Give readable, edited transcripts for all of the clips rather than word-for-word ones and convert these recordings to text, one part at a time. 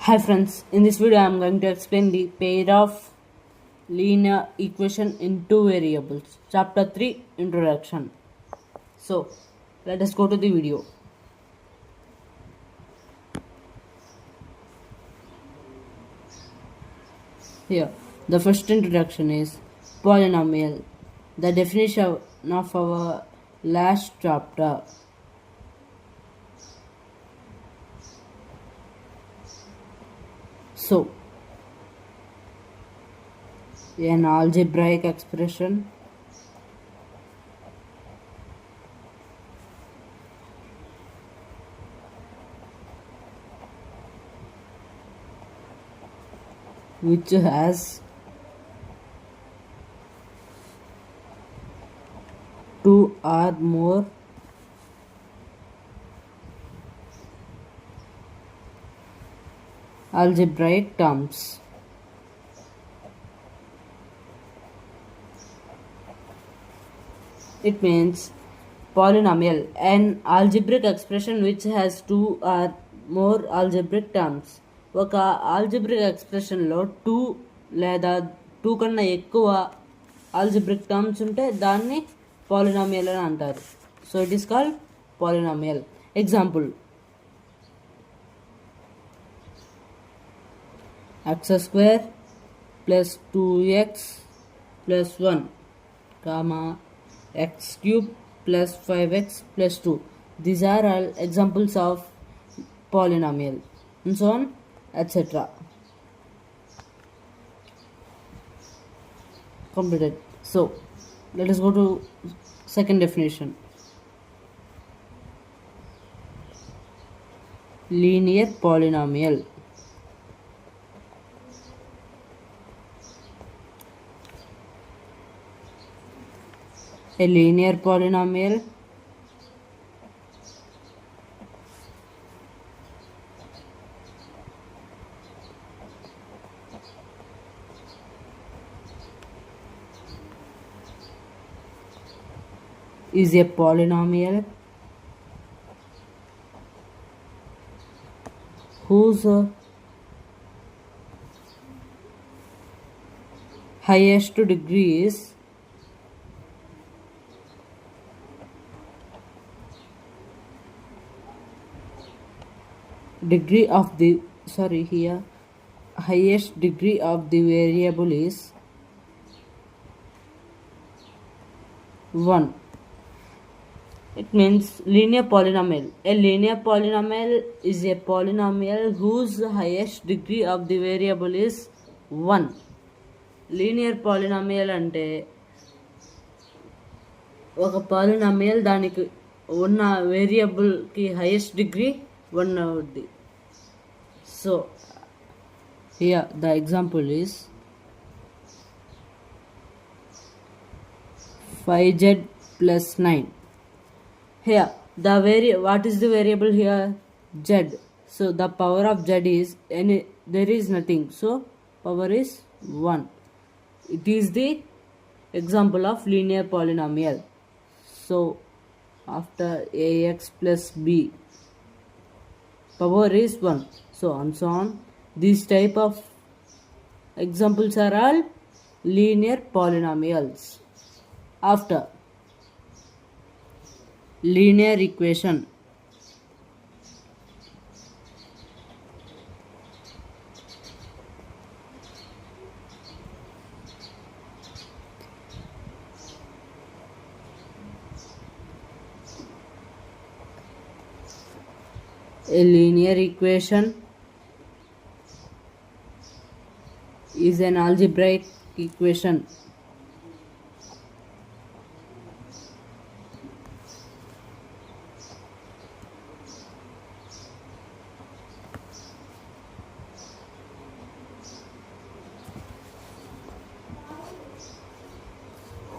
Hi friends, in this video I am going to explain the pair of linear equation in two variables. Chapter 3 Introduction. So let us go to the video. Here the first introduction is polynomial, the definition of our last chapter. So an algebraic expression which has two or more algebraic terms. It means polynomial, an algebraic expression which has two or more algebraic terms. ఒక algebraic ఎక్స్ప్రెషన్లో two లేదా two కన్నా ఎక్కువ algebraic terms ఉంటే దాన్ని polynomial అని అంటారు. So it is called polynomial. Example x² plus 2x plus 1 comma x³ plus 5x plus 2. These are all examples of polynomial and so on, etc. Completed. So let us go to second definition. Linear polynomial. A linear polynomial is a polynomial whose highest degree is highest degree of the variable is 1. It means linear polynomial. A linear polynomial is a polynomial whose highest degree of the variable is 1. Linear polynomial అంటే ఒక polynomial దానికి ఉన్న వేరియబుల్కి highest degree 1 అవుద్ది. So here the example is 5z plus 9. Here what is the variable here? Z. So the power of z is there is nothing, so power is 1. It is the example of linear polynomial. So after ax plus b, power is 1, so on. These type of examples are all linear polynomials. After linear equation. A linear equation is an algebraic equation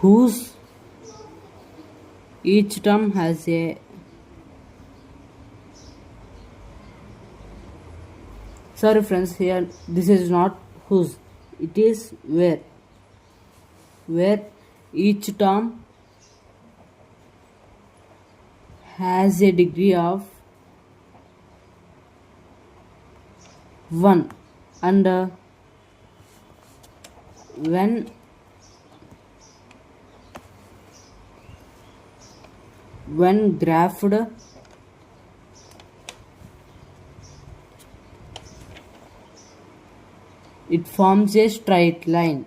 whose each term has a sorry friends, here this is not whose, it is where each term has a degree of 1, and when graphed, it forms a straight line.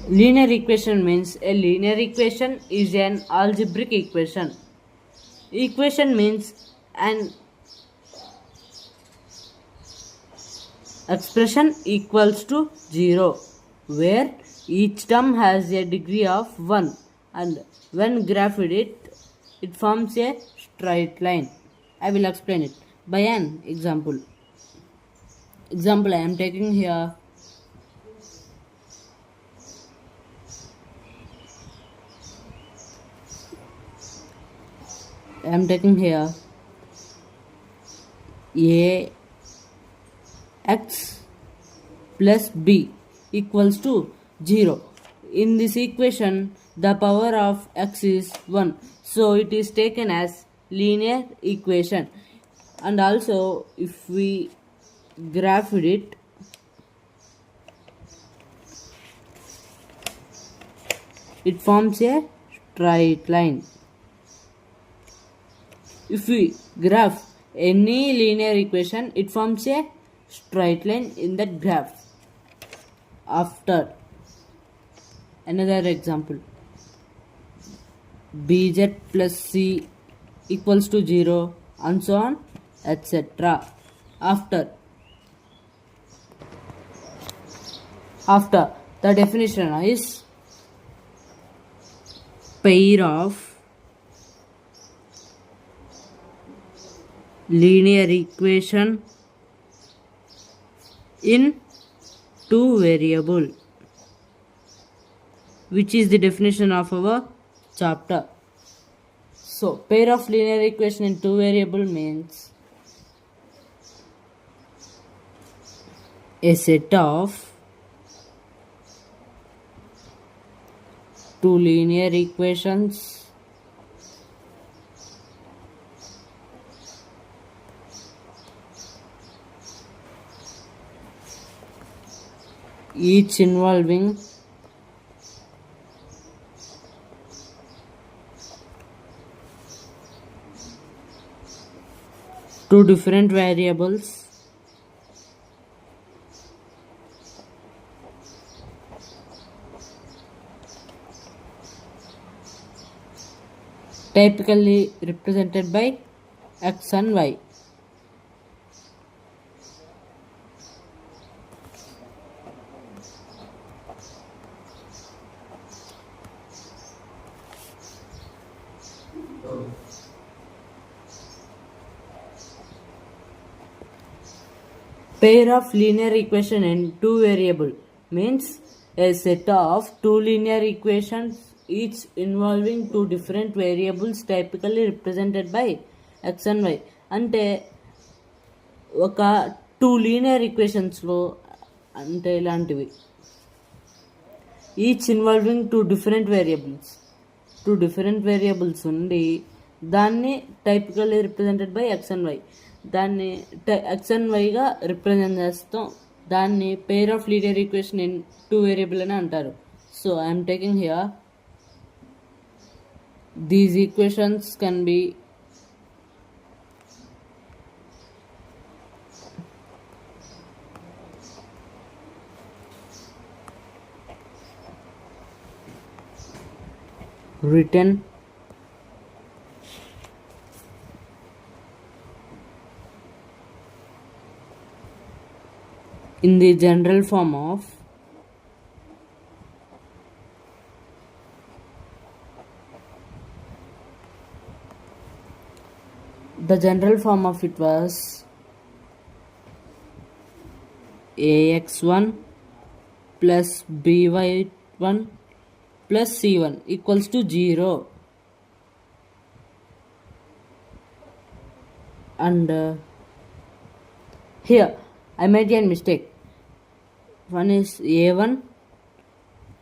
Linear equation means a linear equation is an algebraic equation. Equation means an expression equals to 0, where each term has a degree of 1, and when graphed it forms a straight line. I will explain it by an example. I am taking here a x plus b equals to 0. In this equation, the power of x is 1. So it is taken as linear equation. And also, if we graph it, it forms a straight line. If we graph any linear equation, it forms a straight line in that graph. After another example, bz plus c equals to 0, and so on, etc. After the definition is pair of linear equation in two variable, which is the definition of our chapter. So pair of linear equation in two variable means a set of two linear equations each involving two different variables typically represented by x and y. Pair of linear equation in two variable means a set of two linear equations each involving two different variables typically represented by x and y. అంటే ఒక two linear ఈక్వేషన్స్లో అంటే ఇలాంటివి each involving two different variables ఉండి దాన్ని typically represented by x and y, దాన్ని x and వైగా represent చేస్తాం. దాన్ని pair of linear equation in two variable అని అంటారు. So I'm taking here these equations can be written in the general form of it was ax1 plus by1 plus c1 equals to 0, and here I made a mistake. One is a1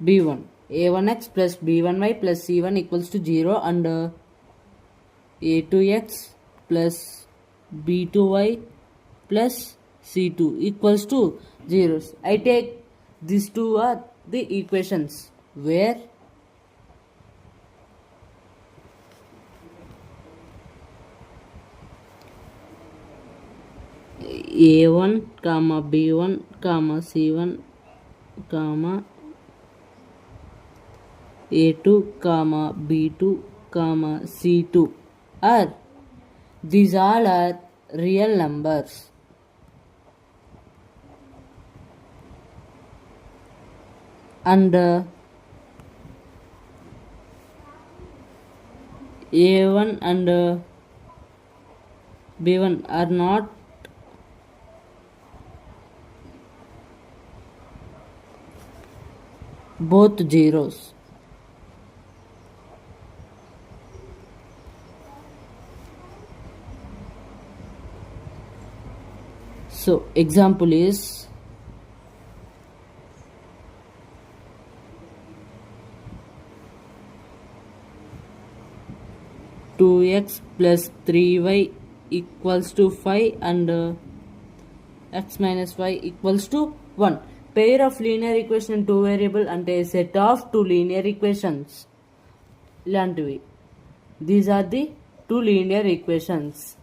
b1 a1x plus b1y plus c1 equals to 0 and a2x plus b2y plus c2 equals to 0. I take these two are the equations where a1 comma b1 comma c1 comma a2 comma b2 comma c2 are these all are real numbers. And a1 and b1 are not both zeros. So example is 2x plus 3y equals to 5 and x minus y equals to 1. Pair of linear equation in two variable and a set of two linear equations. These are the two linear equations,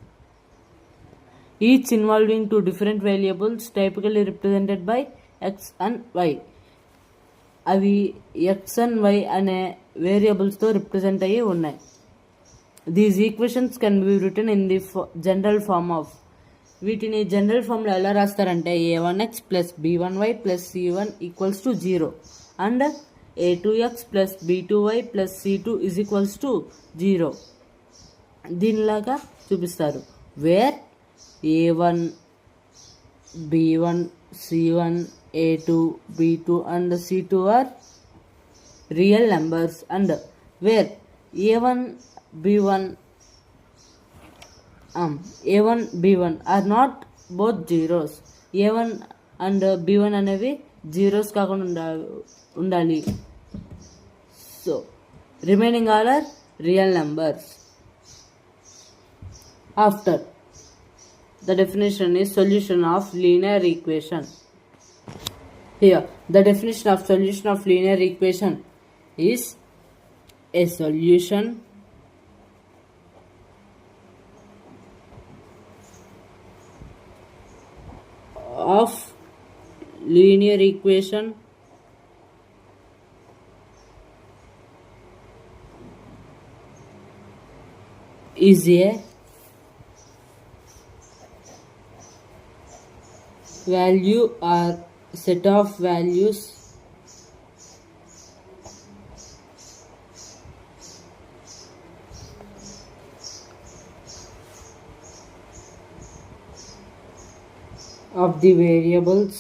each involving two different variables typically represented by x and y. అవి x and y అనే వేరియబుల్స్తో represent అయ్యి ఉన్నాయి. These equations can be written in the general form of, వీటిని general ఫామ్లో ఎలా రాస్తారంటే a1x plus b1y plus c1 equals to 0 and a2x plus b2y plus c2 is equals to 0 దీనిలాగా చూపిస్తారు. Where a1 b1 c1 a2 b2 and c2 are real numbers and where a1 b1 are not both zeros. a1 and b1 అనేవి zeros కాకుండా ఉండాలి. So remaining all are real numbers. After the definition is solution of linear equation. Here the definition of solution of linear equation is a solution of linear equation is a value or set of values of the variables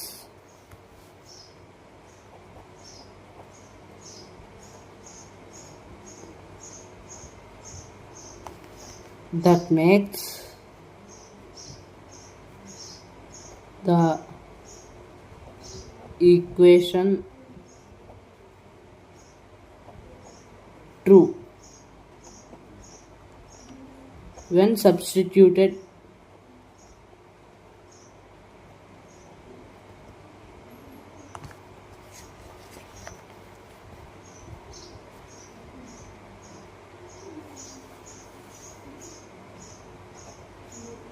that makes the equation true when substituted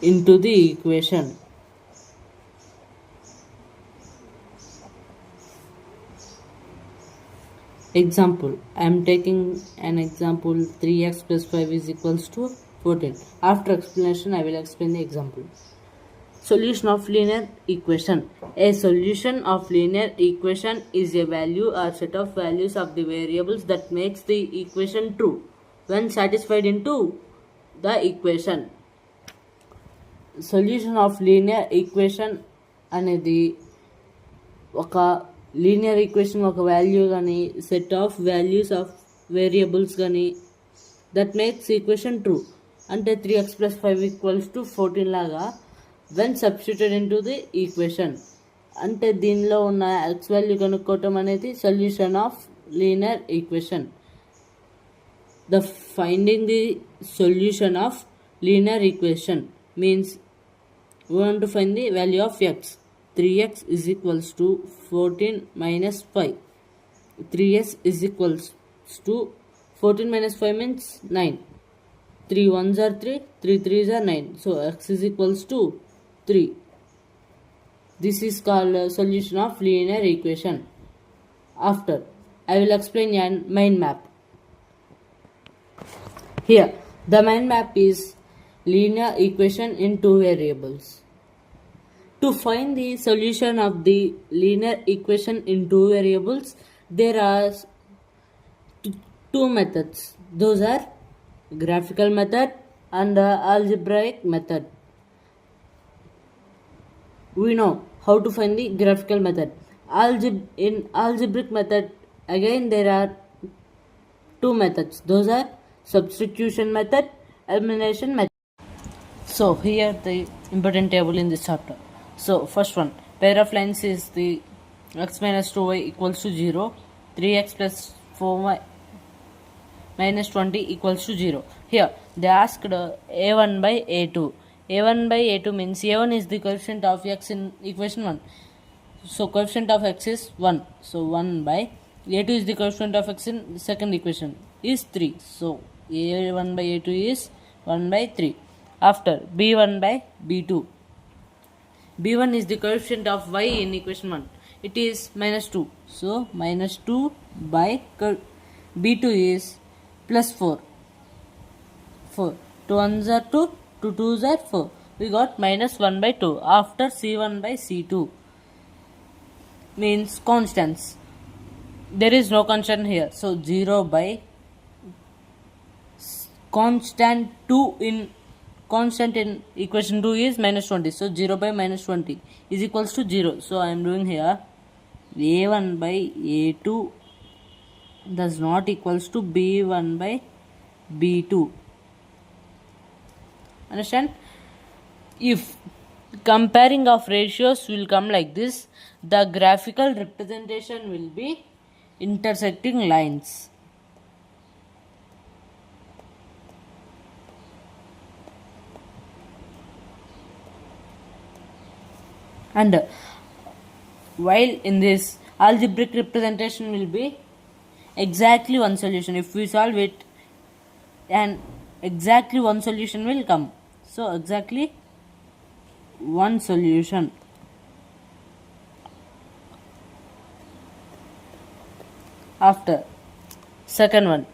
into the equation. Example, I am taking an example 3x plus 5 is equals to 14. After explanation, I will explain the example. Solution of linear equation. A solution of linear equation is a value or set of values of the variables that makes the equation true when satisfied into the equation. Solution of linear equation అనేది ఒక linear equation ఒక value కానీ set of values of variables కానీ that makes equation true. అంటే 3x plus 5 equals to 14 లాగా when substituted in to the equation. అంటే దీనిలో ఉన్న ఎక్స్ వాల్యూ కనుక్కోవటం అనేది solution of linear equation. The finding the solution of linear equation means we want to find the value of x. 3x is equals to 14 minus 5. 3s is equals to 14 minus 5 means 9. 3 1s are 3, 3 3s are 9. So x is equals to 3. This is called a solution of linear equation. After, I will explain a mind map. Here, the mind map is linear equation in two variables. To find the solution of the linear equation in two variables, there are two methods. Those are graphical method and algebraic method. We know how to find the graphical method. In algebraic method, again there are two methods. Those are substitution method, elimination method. So here the important table in this chapter. So first one, pair of lines is the x minus 2y equals to 0, 3x plus 4y minus 20 equals to 0. Here they asked a1 by a2. a1 by a2 means a1 is the coefficient of x in equation 1. So coefficient of x is 1. So 1 by a2 is the coefficient of x in second equation is 3. So a1 by a2 is 1 by 3. After b1 by b2. b1 is the coefficient of y in equation 1. It is minus 2. So minus 2 by b2 is plus 4. 4. 2 1s are 2, 2 2s are 4. We got minus 1 by 2. After c1 by c2 means constants. There is no constant here. So 0 by constant in equation 2 is minus 20. So 0 by minus 20 is equals to 0. So I am doing here a1 by a2 does not equals to b1 by b2. Understand? If comparing of ratios will come like this, the graphical representation will be intersecting lines. And while in this algebraic representation will be exactly one solution. If we solve it, and exactly one solution will come. So exactly one solution. After second one.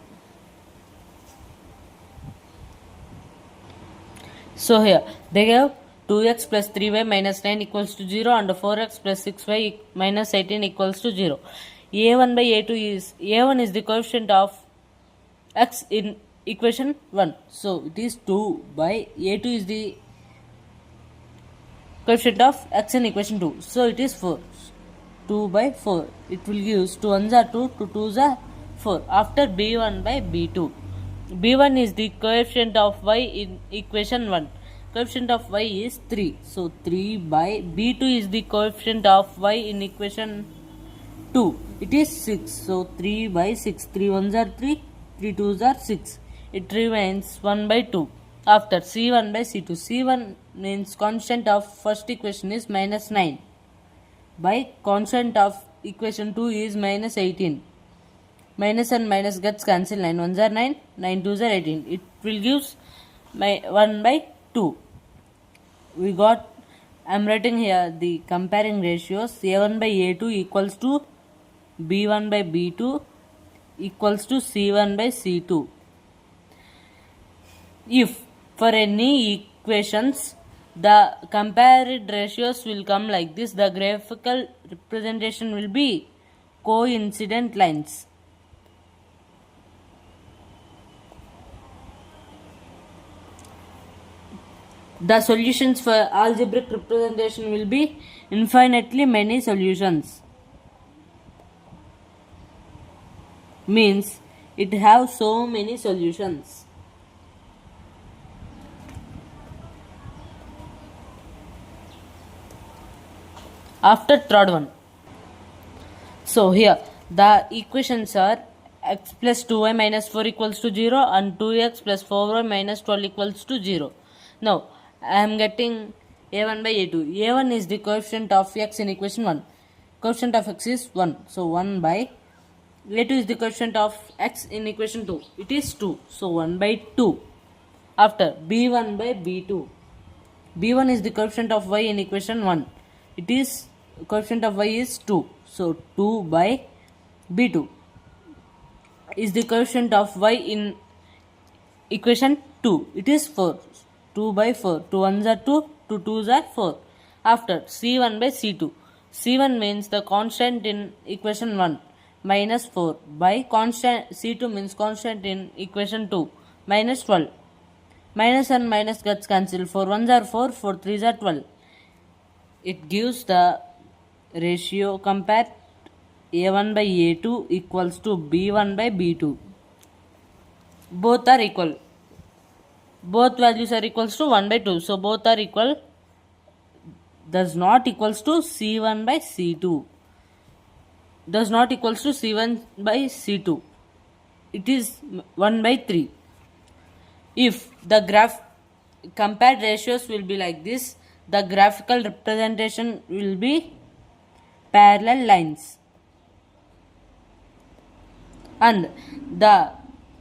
So here they gave 2x plus 3y minus 9 equals to 0 and 4x plus 6y minus 18 equals to 0. a1 by a2 is, a1 is the coefficient of x in equation 1. So it is 2 by a2 is the coefficient of x in equation 2. So it is 4. 2 by 4. It will give 2 1s are 2, 2 2s are 4. After b1 by b2. b1 is the coefficient of y in equation 1. Coefficient of y is 3. So 3 by b2 is the coefficient of y in equation 2. It is 6. So 3 by 6. 3 1s are 3, 3 2s are 6. It remains 1 by 2. After c1 by c2. c1 means constant of first equation is minus 9. By constant of equation 2 is minus 18. Minus and minus gets cancelled. 9 1s are 9, 9 2s are 18. It will give 1 by 2. We got, I am writing here the comparing ratios. a1 by a2 equals to b1 by b2 equals to c1 by c2. If for any equations the compared ratios will come like this, the graphical representation will be coincident lines. The solutions for algebraic representation will be infinitely many solutions. Means it have so many solutions. After third one. So here The equations are x plus 2y minus 4 equals to 0 and 2x plus 4y minus 12 equals to 0. Now, I am getting a1 by a2. a1 is the coefficient of x in equation 1. Coefficient of x is 1. So, 1 by a2 is the coefficient of x in equation 2. It is 2. So, 1 by 2. After b1 by b2. b1 is the coefficient of y in equation 1. It is coefficient of y is 2. So, 2 by b2 is the coefficient of y in equation 2. It is 4. 2 by 4. 2 1s are 2. 2 2s are 4. After c1 by c2. c1 means the constant in equation 1 minus 4 by constant. c2 means constant in equation 2 minus 12. Minus and minus gets cancelled. 4 1s are 4. 4 3s are 12. It gives the ratio compare a1 by a2 equals to b1 by b2. Both are equal. Both values are equals to 1 by 2. So both are equal. Does not equals to c1 by c2. Does not equals to c1 by c2. It is 1 by 3. If the graph compared ratios will be like this, the graphical representation will be parallel lines. And the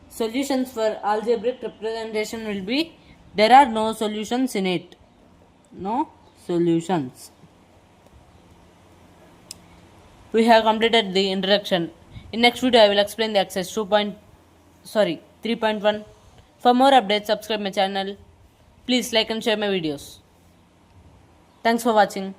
solutions for algebraic representation will be, there are no solutions in it. No solutions. We have completed the introduction. In next video I will explain the exercise 3.1. For more updates, subscribe my channel. Please like and share my videos. Thanks for watching.